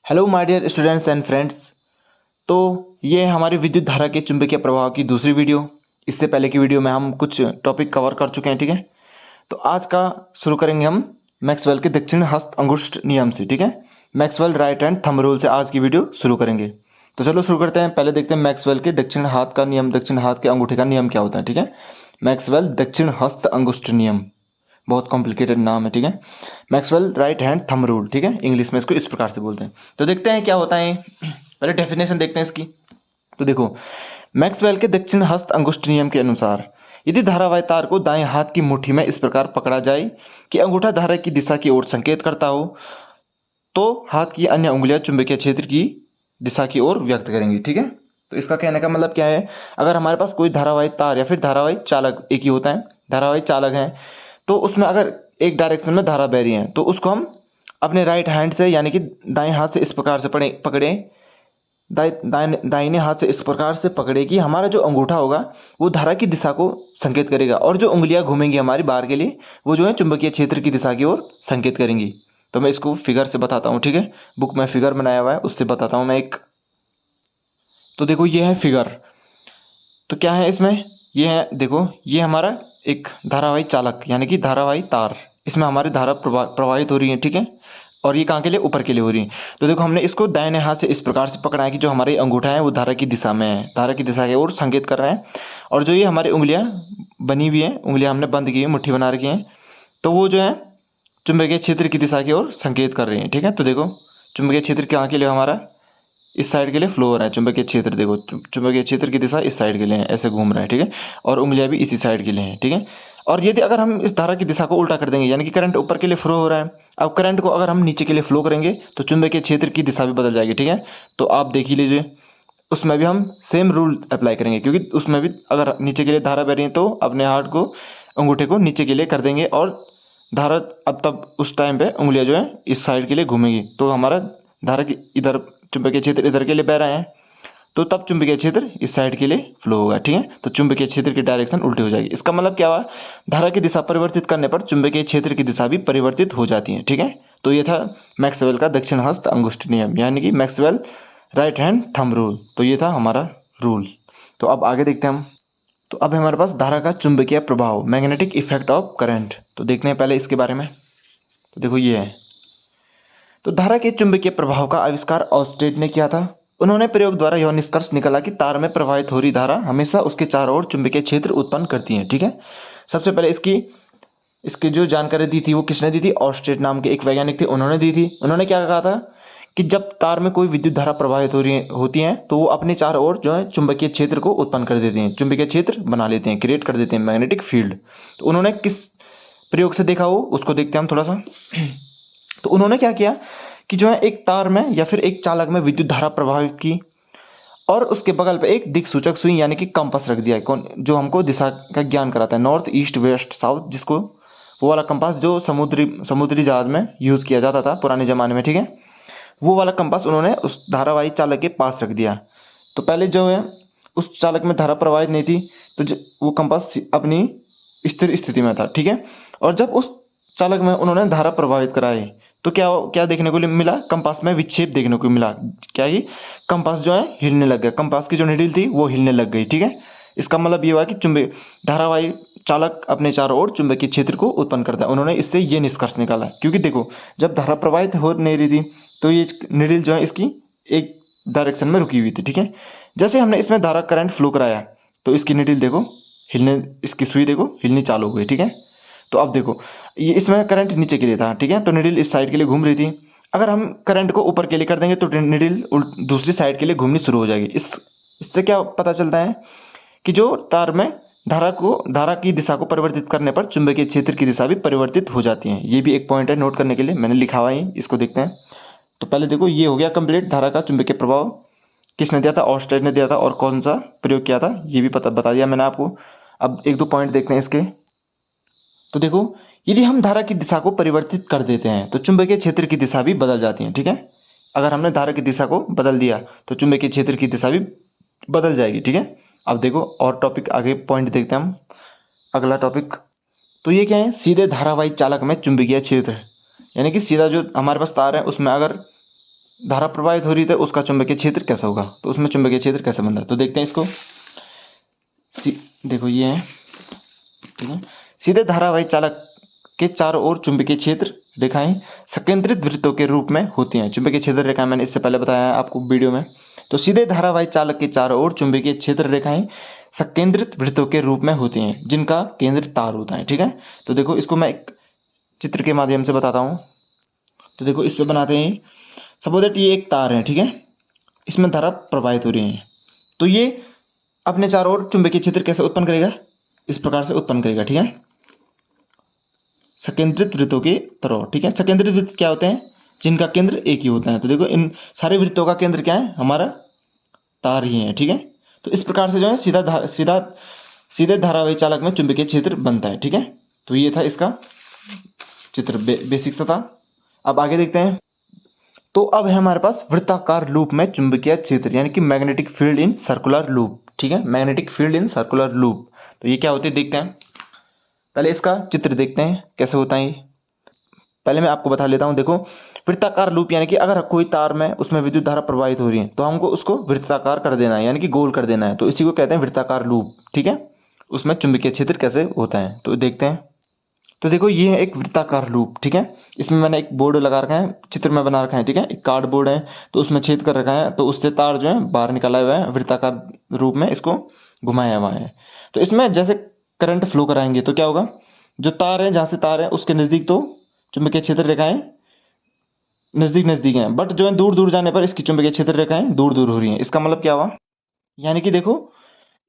Hello my dear students and friends. तो ये है हमारी विद्युत धारा के चुंबकीय प्रवाह की दूसरी वीडियो। इससे पहले की वीडियो में हम कुछ टॉपिक कवर कर चुके हैं, ठीक है। तो आज का शुरू करेंगे हम मैक्सवेल के दक्षिण हस्त अंगुष्ठ नियम से, ठीक है। Maxwell right hand thumb rule से आज की वीडियो शुरू करेंगे। तो चलो शुरू करते हैं। पहले देखते हैं मैक्सवेल के दक्षिण हाथ का नियम, दक्षिण हाथ के अंगूठे का नियम क्या होता है, ठीक है। मैक्सवेल दक्षिण हस्त अंगुष्ठ नियम, बहुत कॉम्प्लिकेटेड नाम है, ठीक है। Maxwell right hand thumb rule, ठीक है। इंग्लिश में इसको इस प्रकार से बोलते हैं। तो देखते हैं क्या होता है। पहले डेफिनेशन देखते हैं इसकी। तो देखो, मैक्सवेल के दक्षिण हस्त अंगुष्ठ नियम के अनुसार यदि धारावाही तार को दाएं हाथ की मुट्ठी में इस प्रकार पकड़ा जाए कि अंगूठा धारा की दिशा की ओर संकेत करता हो, तो हाथ की अन्य उंगलियां चुंबकीय क्षेत्र की दिशा की ओर व्यक्त करेंगी, ठीक है। तो इसका कहने का मतलब क्या है, अगर हमारे पास कोई धारावाही तार या फिर धारावाही चालक, एक ही होता है, धारावाही चालक है, तो उसमें अगर एक डायरेक्शन में धारा बह रही है तो उसको हम अपने राइट हैंड से यानी कि दाएं हाथ से इस प्रकार से पकड़े, दाहिने हाथ से इस प्रकार से पकड़े कि हमारा जो अंगूठा होगा वो धारा की दिशा को संकेत करेगा, और जो उंगलियां घूमेंगी हमारी बार के लिए वो जो है चुंबकीय क्षेत्र की दिशा की ओर संकेत करेंगी। तो मैं इसको फिगर से बताता हूँ, ठीक है। बुक में फिगर बनाया हुआ है, उससे बताता हूँ मैं एक। तो देखो ये है फिगर। तो क्या है इसमें, ये है, देखो ये हमारा एक धारावाही चालक यानी कि धारावाही तार, इसमें हमारी धारा प्रवाहित हो रही है, ठीक है। और ये कहाँ के लिए, ऊपर के लिए हो रही है। तो देखो हमने इसको दाहिने हाथ से इस प्रकार से पकड़ा है कि जो हमारे अंगूठा है वो धारा की दिशा में है, धारा की दिशा की ओर संकेत कर रहा है। और जो ये हमारी उंगलियां बनी हुई है, उंगलियां हमने बंद की है, मुट्ठी बना रखी है, तो वो जो है चुंबकीय क्षेत्र की दिशा की ओर संकेत कर रही है, ठीक है। तो देखो चुंबकीय क्षेत्र कहाँ के लिए, हमारा इस साइड के लिए फ्लो हो रहा है चुंबकीय क्षेत्र। देखो चुंबकीय क्षेत्र की दिशा इस साइड के लिए है, ऐसे घूम रहा है, ठीक है। और उंगलियां भी इसी साइड के लिए हैं, ठीक है। और यदि अगर हम इस धारा की दिशा को उल्टा कर देंगे, यानी कि करंट ऊपर के लिए फ्लो हो रहा है, अब करंट को अगर हम नीचे के लिए फ्लो करेंगे तो चुंबकीय क्षेत्र की दिशा भी बदल जाएगी, ठीक है। तो आप देख ही लीजिए, उसमें भी हम सेम रूल अप्लाई करेंगे, क्योंकि उसमें भी अगर नीचे के लिए धारा बह रही है तो अपने हाथ को, अंगूठे को नीचे के लिए कर देंगे, और धारा अब तब उस टाइम पे उंगलियां जो है इस साइड के लिए घूमेंगी, तो हमारा धारा की इधर चुंबकीय क्षेत्र इधर के लिए बह रहा है, तो तब चुंबकीय क्षेत्र इस साइड के लिए फ्लो होगा, ठीक है। तो चुंबकीय क्षेत्र की डायरेक्शन उल्टी हो जाएगी। इसका मतलब क्या हुआ, धारा की दिशा परिवर्तित करने पर चुंबकीय क्षेत्र की दिशा भी परिवर्तित हो जाती है, ठीक है। तो ये था मैक्सवेल का दक्षिण हस्त अंगुष्ठ नियम, यानी कि Maxwell right hand thumb rule. तो ये था हमारा रूल। तो अब आगे देखते हैं हम। तो अब हमारे पास धारा का चुंबकीय प्रभाव, मैग्नेटिक इफेक्ट ऑफ करंट। तो देखते हैं पहले इसके बारे में। तो देखो ये है। तो धारा के चुंबकीय प्रभाव का आविष्कार ऑस्टेड ने किया था। उन्होंने प्रयोग द्वारा यह निष्कर्ष निकाला कि तार में प्रवाहित हो रही धारा हमेशा उसके चारों ओर चुंबकीय क्षेत्र उत्पन्न करती है, ठीक है। सबसे पहले इसकी जो जानकारी दी थी वो किसने दी थी, ऑस्टेड नाम के एक वैज्ञानिक थे, उन्होंने दी थी। उन्होंने क्या कहा था कि जब तार में कोई विद्युत धारा प्रवाहित होती है तो वो अपने चारों ओर जो है चुंबकीय क्षेत्र को उत्पन्न कर देते हैं, चुंबकीय क्षेत्र बना लेते हैं, क्रिएट कर देते हैं, मैग्नेटिक फील्ड। तो उन्होंने किस प्रयोग से देखा वो, उसको देखते हैं हम थोड़ा सा। तो उन्होंने क्या किया कि जो है एक तार में या फिर एक चालक में विद्युत धारा प्रवाहित की, और उसके बगल पे एक दिक सूचक सुई यानी कि कंपास रख दिया, कौन जो हमको दिशा का ज्ञान कराता है, नॉर्थ ईस्ट वेस्ट साउथ, जिसको वो वाला कंपास जो समुद्री जहाज में यूज़ किया जाता था पुराने ज़माने में, ठीक है। वो वाला कंपास उन्होंने उस धारावाही चालक के पास रख दिया। तो पहले जो है उस चालक में धारा प्रवाहित नहीं थी, तो वो कंपास अपनी स्थिर स्थिति में था, ठीक है। और जब उस चालक में उन्होंने धारा प्रवाहित कराई तो क्या क्या देखने को मिला, कंपास में विक्षेप देखने को मिला। क्या ही, कंपास जो है हिलने लग गया, कंपास की जो निडिल थी वो हिलने लग गई, ठीक है। इसका मतलब ये हुआ कि चुंबक धारावाही चालक अपने चारों ओर चुंबकीय क्षेत्र को उत्पन्न करता है। उन्होंने इससे ये निष्कर्ष निकाला, क्योंकि देखो जब धारा प्रवाहित हो नहीं रही थी तो ये निडिल जो है इसकी एक डायरेक्शन में रुकी हुई थी, ठीक है। जैसे हमने इसमें धारा करंट फ्लो कराया तो इसकी निडिल देखो हिलने, इसकी सुई देखो हिलनी चालू हो गई, ठीक है। तो अब देखो ये इसमें करंट नीचे के लिए था, ठीक है, तो निडिल इस साइड के लिए घूम रही थी। अगर हम करंट को ऊपर के लिए कर देंगे तो निडिल दूसरी साइड के लिए घूमनी शुरू हो जाएगी। इससे क्या पता चलता है कि जो तार में धारा की दिशा को परिवर्तित करने पर चुंबकीय क्षेत्र की दिशा भी परिवर्तित हो जाती है। ये भी एक पॉइंट है नोट करने के लिए, मैंने लिखा हुआ है, इसको देखते हैं। तो पहले देखो ये हो गया कंप्लीट, धारा का चुंबकीय प्रभाव किसने दिया था, ऑस्टेड ने दिया था, और कौन सा प्रयोग किया था ये भी बता दिया मैंने आपको। अब एक दो पॉइंट देखते हैं इसके। तो देखो यदि हम धारा की दिशा को परिवर्तित कर देते हैं तो चुंबकीय क्षेत्र की दिशा भी बदल जाती है, ठीक है। अगर हमने धारा की दिशा को बदल दिया तो चुंबकीय क्षेत्र की दिशा भी बदल जाएगी, ठीक है। अब देखो और टॉपिक आगे पॉइंट देखते हैं हम, अगला टॉपिक। तो ये क्या है, सीधे धारावाही चालक में चुंबकीय क्षेत्र, यानी कि सीधा जो हमारे पास तार है उसमें अगर धारा प्रवाहित हो रही है तो उसका चुंबकीय क्षेत्र कैसा होगा, तो उसमें चुंबकीय क्षेत्र कैसे बनता है, तो देखते हैं इसको। देखो ये है, ठीक है। सीधे धारावाही चालक के चारों ओर चुंबकीय क्षेत्र रेखाएं संकेंद्रित वृत्तों के रूप में होती हैं। चुंबकीय क्षेत्र रेखाएं मैंने इससे पहले बताया है आपको वीडियो में। तो सीधे धारावाही चालक के चारों ओर चुंबकीय क्षेत्र रेखाएं संकेंद्रित वृत्तों के रूप में होती हैं जिनका केंद्र तार होता है, ठीक है। तो देखो इसको मैं एक चित्र के माध्यम से बताता हूँ। तो देखो इस पे बनाते हैं, सपोज दैट ये एक तार है, ठीक है, इसमें धारा प्रवाहित हो रही है। तो ये अपने चारों ओर चुंबकीय क्षेत्र कैसे उत्पन्न करेगा, इस प्रकार से उत्पन्न करेगा, ठीक है, संकेंद्रित वृत्तों की तरह, ठीक है। संकेंद्रित वृत्त क्या होते हैं, जिनका केंद्र एक ही होता है। तो देखो इन सारे वृत्तों का केंद्र क्या है, हमारा तार ही है, ठीक है। तो इस प्रकार से जो है सीधे धारावाही चालक में चुंबकीय क्षेत्र बनता है, ठीक है। तो ये था इसका चित्र, बेसिक सा था। अब आगे देखते हैं। तो अब है हमारे पास वृत्ताकार लूप में चुंबकीय क्षेत्र, यानी कि magnetic field in circular loop, ठीक है, magnetic field in circular loop. तो ये क्या होती है देखते हैं। पहले इसका चित्र देखते हैं कैसे होता है ये। पहले मैं आपको बता लेता हूँ। देखो वृत्ताकार लूप यानी कि अगर कोई तार में उसमें विद्युत धारा प्रवाहित हो रही है तो हमको उसको वृत्ताकार कर देना है, यानी कि गोल कर देना है। तो इसी को कहते हैं वृत्ताकार लूप, ठीक है। उसमें चुंबकीय क्षेत्र कैसे होता है तो देखते हैं। तो देखो ये है एक वृत्ताकार लूप, ठीक है। इसमें मैंने एक बोर्ड लगा रखा है, चित्र में बना रखा है, ठीक है, एक कार्डबोर्ड है, तो उसमें छेद कर रखा है, तो उससे तार जो है बाहर निकाला हुआ है, वृत्ताकार रूप में इसको घुमाया हुआ है। तो इसमें जैसे करंट फ्लो कराएंगे तो क्या होगा, जो तार है, जहाँ से तार है उसके नज़दीक तो चुंबकीय क्षेत्र रेखाएं नज़दीक नज़दीक हैं, बट जो है दूर दूर जाने पर इसकी चुंबकीय क्षेत्र रेखाएं दूर दूर हो रही हैं। इसका मतलब क्या हुआ, यानी कि देखो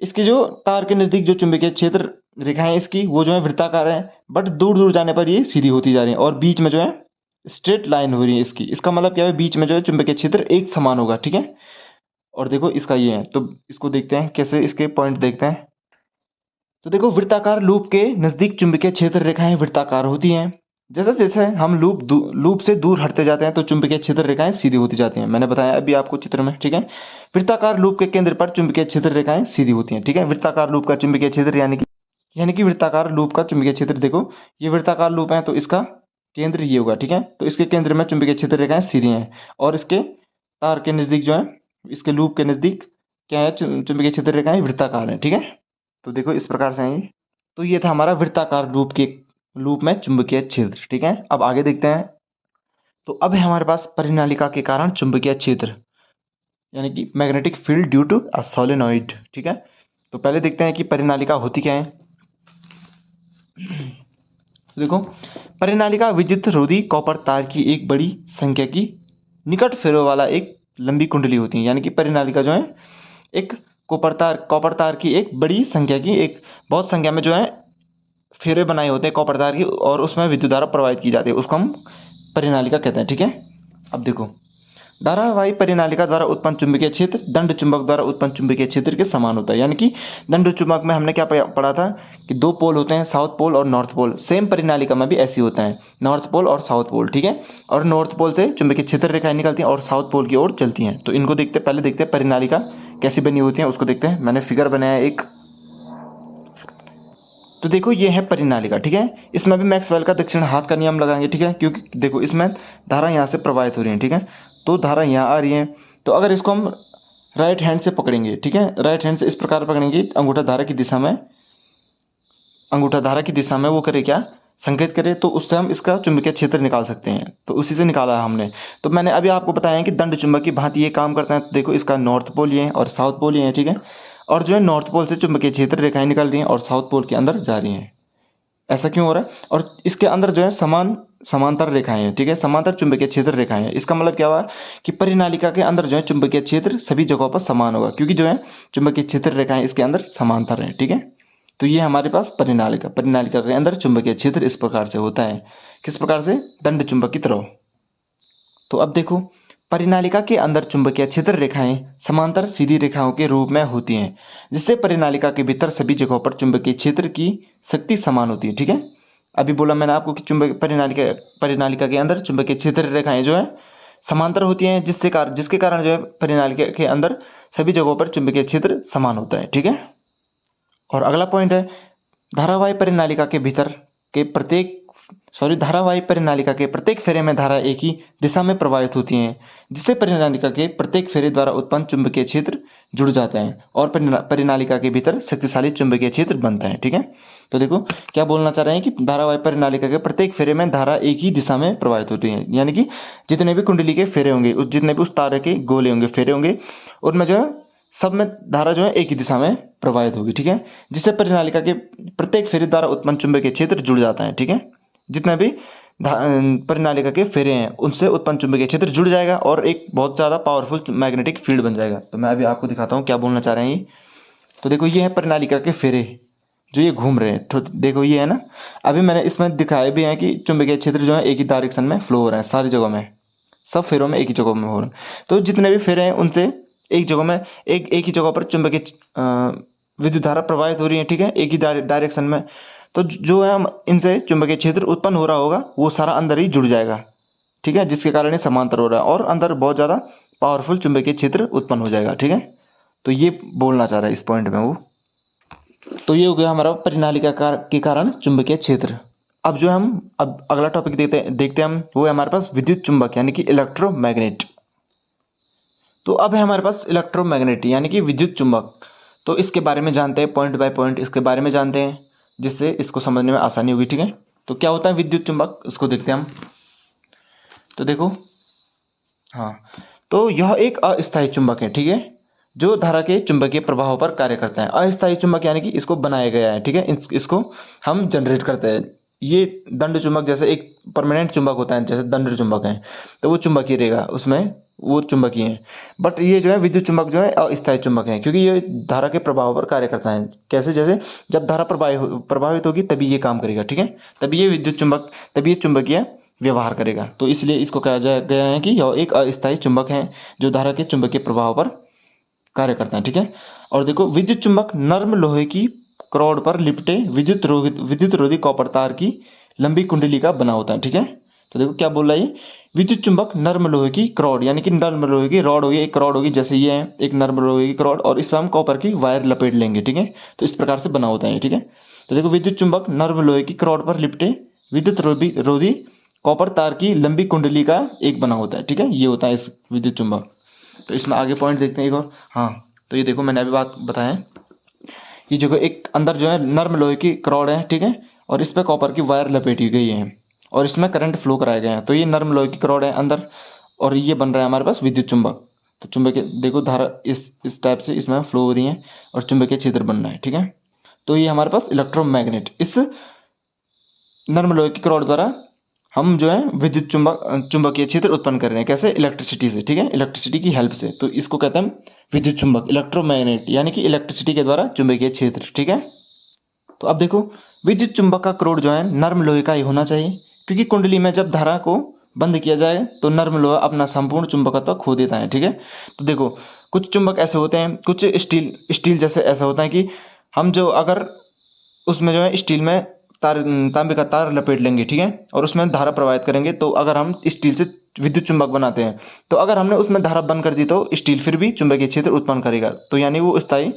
इसकी जो तार के नज़दीक जो चुंबकीय क्षेत्र रेखाएं इसकी वो जो है वृत्ताकार है, बट दूर दूर जाने पर ये सीधी होती जा रही है और बीच में जो है स्ट्रेट लाइन हो रही है इसकी। इसका मतलब क्या है, बीच में जो है चुंबकीय क्षेत्र एक समान होगा, ठीक है। और देखो इसका ये है, तो इसको देखते हैं कैसे, इसके पॉइंट देखते हैं। तो देखो वृत्ताकार लूप के नज़दीक चुंबकीय क्षेत्र रेखाएं वृत्ताकार होती हैं। जैसे जैसे हम लूप से दूर हटते जाते हैं तो चुंबकीय क्षेत्र रेखाएं सीधी होती जाती हैं। मैंने बताया अभी आपको चित्र में, ठीक है। वृत्ताकार लूप के केंद्र पर चुंबकीय क्षेत्र रेखाएं सीधी होती हैं, ठीक है। वृत्ताकार लूप का चुंबकीय क्षेत्र यानी कि वृत्ताकार लूप का चुंबकीय क्षेत्र, देखो ये वृत्ताकार लूप है तो इसका केंद्र ये होगा, ठीक है। तो इसके केंद्र में चुंबकीय क्षेत्र रेखाएं सीधी हैं और इसके तार के नज़दीक जो है, इसके लूप के नज़दीक क्या है, चुंबकीय क्षेत्र रेखाएं वृत्ताकार है, ठीक है। तो देखो इस प्रकार से है। तो ये था हमारा वृत्ताकार लूप में चुंबकीय क्षेत्र, ठीक है। अब आगे देखते हैं। तो अब है हमारे पास परिनालिका के कारण चुंबकीय क्षेत्र, यानी कि magnetic field due to a solenoid, ठीक है। तो पहले देखते हैं कि परिनालिका होती क्या है। तो देखो परिनालिका विद्युत रोधी कॉपर तार की एक बड़ी संख्या की निकट फेरों वाला एक लंबी कुंडली होती है। यानी कि परिनालिका जो है एक कॉपर तार की एक बड़ी संख्या की, एक बहुत संख्या में जो है फेरे बनाए होते हैं कॉपर तार की और उसमें विद्युत धारा प्रवाहित की जाती है, उसको हम परिनालिका कहते हैं, ठीक है। अब देखो धारावाही परिनालिका द्वारा उत्पन्न चुंबकीय क्षेत्र दंड चुंबक द्वारा उत्पन्न चुंबकीय क्षेत्र के समान होता है। यानी कि दंड चुंबक में हमने क्या पढ़ा था कि दो पोल होते हैं, साउथ पोल और नॉर्थ पोल। सेम परिनालिका में भी ऐसी होता है, नॉर्थ पोल और साउथ पोल, ठीक है। और नॉर्थ पोल से चुंबकीय क्षेत्र रेखाएं निकलती हैं और साउथ पोल की ओर चलती हैं। तो इनको पहले देखते हैं परिनालिका कैसी बनी होती है, उसको देखते हैं। मैंने फिगर बनाया एक। तो देखो ये है परिनालिका, ठीक है। इसमें भी मैक्सवेल का दक्षिण हाथ का नियम लगाएंगे, ठीक है, क्योंकि देखो इसमें धारा यहाँ से प्रवाहित हो रही है, ठीक है। तो धारा यहाँ आ रही है, तो अगर इसको हम राइट हैंड से पकड़ेंगे, ठीक है, राइट हैंड से इस प्रकार पकड़ेंगे, अंगूठा धारा की दिशा में वो करे क्या, संकेत करे, तो उससे हम इसका चुंबकीय क्षेत्र निकाल सकते हैं। तो उसी से निकाला है हमने। तो मैंने अभी आपको बताया कि दंड चुंबक की भांति ये काम करता है। तो देखो इसका नॉर्थ पोल ये है और साउथ पोल ये है, ठीक है। और जो है नॉर्थ पोल से चुंबकीय क्षेत्र रेखाएं निकल रही हैं और साउथ पोल के अंदर जा रही हैं। ऐसा क्यों हो रहा है, और इसके अंदर जो है समांतर रेखाएं हैं, ठीक है, समांतर चुंबकीय क्षेत्र रेखाएं हैं। इसका मतलब क्या हुआ कि परिनालिका के अंदर जो है चुंबकीय क्षेत्र सभी जगहों पर समान होगा, क्योंकि जो है चुंबकीय क्षेत्र रेखाएं इसके अंदर समांतर हैं, ठीक है। तो ये हमारे पास परिनालिका के अंदर चुंबकीय क्षेत्र इस प्रकार से होता है। किस प्रकार से, दंड चुंबक की तरह। तो अब देखो परिनालिका के अंदर चुंबकीय क्षेत्र रेखाएं समांतर सीधी रेखाओं के रूप में होती हैं, जिससे परिनालिका के भीतर सभी जगहों पर चुंबकीय क्षेत्र की शक्ति समान होती है, ठीक है। अभी बोला मैंने आपको कि परिनालिका के अंदर चुंबकीय क्षेत्र रेखाएं जो है समांतर होती हैं, जिसके कारण जो है परिनालिका के अंदर सभी जगहों पर चुंबकीय क्षेत्र समान होता है, ठीक है। और अगला पॉइंट है धारावाही परिनालिका के प्रत्येक फेरे में धारा एक ही दिशा में प्रवाहित होती हैं, जिससे परिनालिका के प्रत्येक फेरे द्वारा उत्पन्न चुंबकीय क्षेत्र जुड़ जाता है और परिनालिका के भीतर शक्तिशाली चुंबकीय क्षेत्र बनता है। ठीक है, तो देखो क्या बोलना चाह रहे हैं कि धारावाही परिनालिका के प्रत्येक फेरे में धारा एक ही दिशा में प्रवाहित होती है, यानी कि जितने भी कुंडली के फेरे होंगे, जितने भी उस तारे के गोले होंगे, फेरे होंगे, उनमें जो है सब में धारा जो है एक ही दिशा में प्रवाहित होगी। ठीक है, जिससे परिनालिका के प्रत्येक फेरे द्वारा उत्पन्न चुंबकीय क्षेत्र जुड़ जाता है। ठीक है, जितने भी परिनालिका के फेरे हैं उनसे उत्पन्न चुंबकीय क्षेत्र जुड़ जाएगा और एक बहुत ज़्यादा पावरफुल मैग्नेटिक फील्ड बन जाएगा। तो मैं अभी आपको दिखाता हूँ क्या बोलना चाह रहे हैं ये। तो देखो ये है परिनालिका के फेरे जो ये घूम रहे हैं, तो देखो ये है ना, अभी मैंने इसमें दिखाया भी है कि चुंबकीय क्षेत्र जो है एक ही डायरेक्शन में फ्लो हो रहा है, सारी जगह में, सब फेरों में एक ही जगह में हो रहा है। तो जितने भी फेरे हैं उनसे एक जगह में एक ही जगह पर चुंबकीय विद्युत धारा प्रवाहित हो रही है। ठीक है, एक ही डायरेक्शन में। तो जो है इनसे चुंबकीय क्षेत्र उत्पन्न हो रहा होगा वो सारा अंदर ही जुड़ जाएगा। ठीक है, जिसके कारण ये समांतर हो रहा है और अंदर बहुत ज़्यादा पावरफुल चुंबकीय क्षेत्र उत्पन्न हो जाएगा। ठीक है, तो ये बोलना चाह रहा है इस पॉइंट में वो। तो ये हो गया हमारा परिनालिका के कारण चुंबकीय क्षेत्र। अब जो हम अब अगला टॉपिक देखते हैं हम, वो है हमारे पास विद्युत चुंबक यानी कि इलेक्ट्रोमैग्नेट। तो अब है हमारे पास इलेक्ट्रोमैग्नेट यानी कि विद्युत चुंबक। तो इसके बारे में जानते हैं, पॉइंट बाय पॉइंट इसके बारे में जानते हैं, जिससे इसको समझने में आसानी होगी। ठीक है, तो क्या होता है विद्युत चुंबक, इसको देखते हैं हम। तो देखो, हाँ, तो यह एक अस्थायी चुंबक है। ठीक है, जो धारा के चुंबकीय प्रभाव पर कार्य करता है। अस्थायी चुंबक यानी कि इसको बनाया गया है। ठीक है, इसको हम जनरेट करते हैं। ये दंड चुंबक जैसे एक परमानेंट चुंबक होता है, जैसे दंड चुंबक है तो वो चुंबकीय रहेगा, उसमें वो चुंबकीय है। बट ये जो है विद्युत चुंबक जो है अस्थायी चुंबक है, क्योंकि ये धारा के प्रभाव पर कार्य करता है। कैसे, जैसे जब धारा प्रभावित होगी तभी ये काम करेगा। ठीक है, तभी ये विद्युत चुंबक, तभी ये चुंबकीय व्यवहार करेगा। तो इसलिए इसको कहा गया है कि यह एक अस्थायी चुंबक है जो धारा के चुंबकीय प्रभाव पर कार्य करता है। ठीक है, और देखो विद्युत चुंबक नर्म लोहे की रॉड पर लिपटे विद्युत रोधी कॉपर तार की लंबी कुंडली का बना होता है। ठीक है, तो देखो क्या बोल रहा है, विद्युत चुंबक नर्म लोहे की रॉड यानी कि नर्म लोहे की रॉड होगी, एक रॉड होगी, जैसे ये है एक नर्म लोहे की रॉड, और इसमें हम कॉपर की वायर लपेट लेंगे। ठीक है, तो इस प्रकार से बना होता है। ठीक है, तो देखो विद्युत चुंबक नर्म लोहे की रॉड पर लिपटे विद्युत रोधी कॉपर तार की लंबी कुंडली का एक बना होता है। ठीक है, ये होता है इस विद्युत चुंबक। तो इसमें आगे पॉइंट देखते हैं एक और। हाँ, तो ये देखो मैंने अभी बात बताया, ये जो एक अंदर जो है नर्म लोहे की रॉड है। ठीक है, और इस पर कॉपर की वायर लपेटी गई है और इसमें करंट फ्लो कराया गया है। तो ये नर्म लोहे की रॉड है अंदर, और ये बन रहा है हमारे पास विद्युत चुंबक। तो चुंबकीय देखो धारा इस टाइप से इसमें फ्लो हो रही है और चुंबकीय क्षेत्र बन रहा है। ठीक है, तो ये हमारे पास इलेक्ट्रोमैग्नेट, इस नर्म लोहे की रॉड द्वारा हम जो है विद्युत चुंबकीय क्षेत्र उत्पन्न कर रहे हैं। कैसे, इलेक्ट्रिसिटी से। ठीक है, इलेक्ट्रिसिटी की हेल्प से। तो इसको कहते हैं विद्युत चुंबक, इलेक्ट्रोमैग्नेट यानी कि इलेक्ट्रिसिटी के द्वारा चुंबकीय क्षेत्र। ठीक है, तो अब देखो विद्युत चुंबक का क्रोड जो है नर्म लोहे का ही होना चाहिए, क्योंकि कुंडली में जब धारा को बंद किया जाए तो नर्म लोहा अपना संपूर्ण चुंबकत्व खो देता है। ठीक है, तो देखो कुछ चुंबक ऐसे होते हैं, कुछ स्टील जैसे ऐसा होता है कि हम जो अगर उसमें जो है स्टील में तांबे का तार लपेट लेंगे। ठीक है, और उसमें धारा प्रवाहित करेंगे, तो अगर हम स्टील से विद्युत चुंबक बनाते हैं तो अगर हमने उसमें धारा बंद कर दी तो स्टील फिर भी चुंबकीय क्षेत्र उत्पन्न करेगा। तो यानी वो स्थायी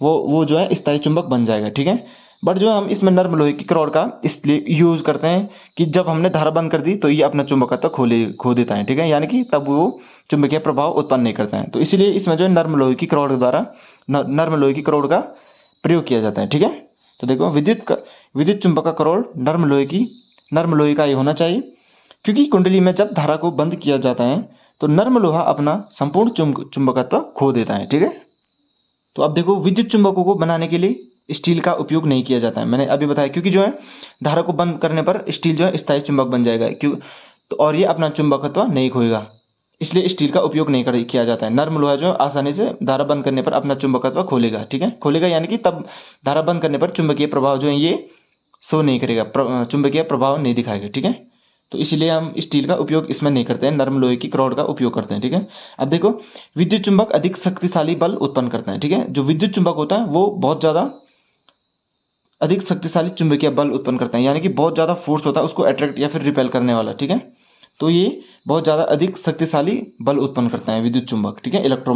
वो जो है स्थायी चुंबक बन जाएगा। ठीक है, बट जो हम इसमें नर्म लोहे की रॉड का इसलिए यूज़ करते हैं कि जब हमने धारा बंद कर दी तो ये अपना चुंबकत्व खो देता है। ठीक है, यानी कि तब वो चुंबकीय प्रभाव उत्पन्न नहीं करता है। तो इसीलिए इसमें जो है नर्म लोहे की रॉड द्वारा नर्म लोहे की रॉड का प्रयोग किया जाता है। ठीक है, तो देखो विद्युत चुंबक का क्रोड नर्म लोहे का ही होना चाहिए, क्योंकि कुंडली में जब धारा को बंद किया जाता है तो नर्म लोहा अपना संपूर्ण चुंबकत्व खो देता है। ठीक है, तो अब देखो विद्युत चुंबकों को बनाने के लिए स्टील का उपयोग नहीं किया जाता है, मैंने अभी बताया, क्योंकि जो है धारा को बंद करने पर स्टील जो है स्थायी चुंबक बन जाएगा, तो और ये अपना चुंबकत्व नहीं खोएगा, इसलिए स्टील का उपयोग नहीं किया जाता है। नर्म लोहा जो आसानी से धारा बंद करने पर अपना चुंबकत्व खोलेगा। ठीक है, खोलेगा यानी कि तब धारा बंद करने पर चुंबकीय प्रभाव जो है ये शो नहीं करेगा, चुंबकीय प्रभाव नहीं दिखाएगा। ठीक है, तो इसीलिए हम स्टील का उपयोग इसमें नहीं करते हैं, नर्म लोहे की रॉड का उपयोग करते हैं। ठीक है, अब देखो विद्युत चुंबक अधिक शक्तिशाली बल उत्पन्न करता है। ठीक है, जो विद्युत चुंबक होता है वो बहुत ज़्यादा अधिक शक्तिशाली चुंबकीय बल उत्पन्न करता है, यानी कि बहुत ज़्यादा फोर्स होता है उसको अट्रैक्ट या फिर रिपेल करने वाला। ठीक है, तो ये बहुत ज़्यादा अधिक शक्तिशाली बल उत्पन्न करता है विद्युत चुंबक। ठीक है, इलेक्ट्रो